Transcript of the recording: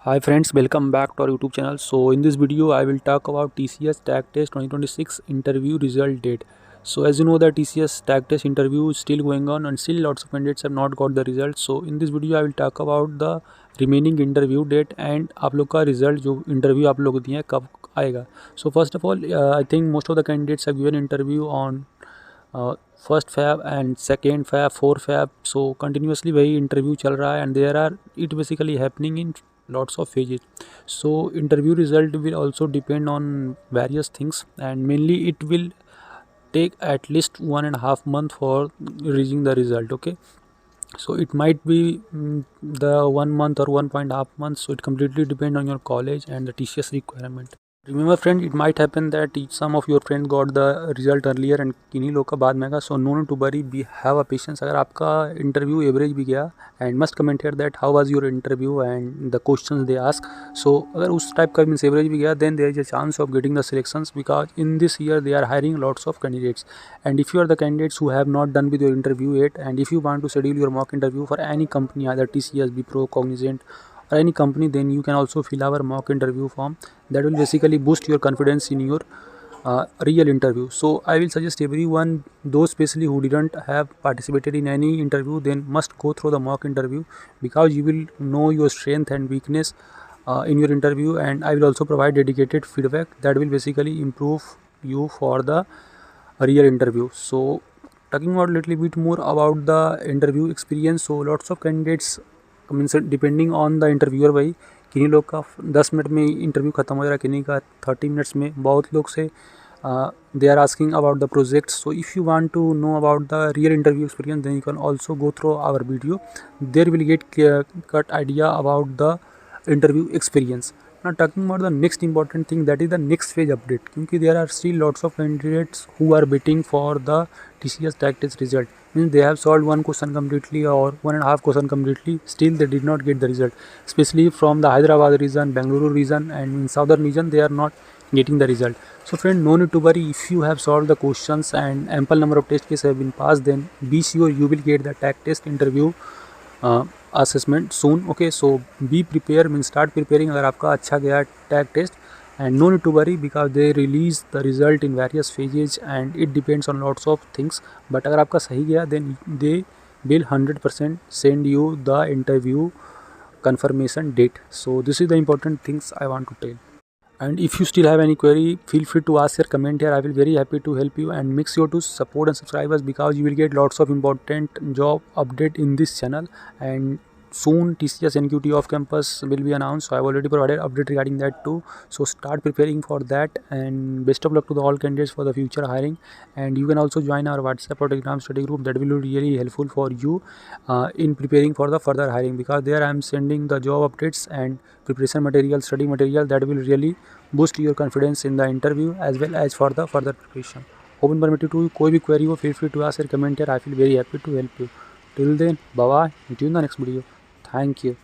Hi friends, welcome back to our YouTube channel. So in this video I will talk about TCS Tag Test 2026 interview result date. So as you know that TCS Tag Test interview is still going on and still lots of candidates have not got the results. So in this video I will talk about the remaining interview date and आप लोग का result जो interview आप लोग दिए हैं कब आएगा. So first of all I think most of the candidates have given interview on first Feb and second Feb fourth Feb. So continuously वही इंटरव्यू चल रहा है and there are it basically happening in lots of phases. So interview result will also depend on various things and mainly it will take at least 1.5 months for reaching the result. Okay, so it might be the 1 month or 1.5 months, so it completely depend on your college and the TCS requirement. Remember friend, it might happen that some of your friends got the result earlier and किन्हीं लोग का बाद में आएगा. So no need to worry, be have a patience. अगर आपका interview average भी गया and must comment here that how was your interview and the questions they ask. So अगर उस टाइप का मीन्स एवरेज भी गया then there is a chance of getting the selections because in this year they are hiring lots of candidates. And if you are the candidates who have not done with your interview yet and if you want to schedule your mock interview for any company either TCS, Wipro, Cognizant or any company, then you can also fill our mock interview form. That will basically boost your confidence in your real interview. So I will suggest everyone, those especially who didn't have participated in any interview, then must go through the mock interview because you will know your strength and weakness in your interview, and I will also provide dedicated feedback that will basically improve you for the real interview. So talking about little bit more about the interview experience. So lots of candidates means depending on the interviewer. भाई किन्हीं लोग का 10 minute में interview खत्म हो जा रहा है, किन्हीं का 30 मिनट्स में. बहुत लोग से they are asking about the project. So if you want to know about the real interview experience then you can also go through our video. There will get cut idea about the interview experience. Now talking about the next important thing, that is the next phase update, क्योंकि there are still lots of candidates who are waiting for the TCS tag test result. Means they have solved one question completely or 1.5 question completely, still they did not get the result, especially from the Hyderabad region, Bangalore region and in southern region they are not getting the result. So friend, no need to worry. If you have solved the questions and ample number of test cases have been passed, then be sure you will get the tag test interview assessment soon. Okay, so be prepared, means start preparing अगर आपका अच्छा गया tag test. And no need to worry because they release the result in various phases and it depends on lots of things. But अगर आपका सही गया then they will 100% send you the interview confirmation date. So this is the important things I want to tell. And if you still have any query, feel free to ask your comment here. I will very happy to help you, and make sure to support and subscribe us because you will get lots of important job update in this channel. And soon TCS NQT off campus will be announced, so I have already provided update regarding that too. So start preparing for that, and best of luck to the all candidates for the future hiring. And you can also join our WhatsApp or Telegram study group. That will be really helpful for you in preparing for the further hiring because there I am sending the job updates and preparation material, study material that will really boost your confidence in the interview as well as for the further preparation. Open permitted to कोई भी query हो, feel free to ask your comment here. I feel very happy to help you. Till then, bye bye. See you in the next video. Thank you.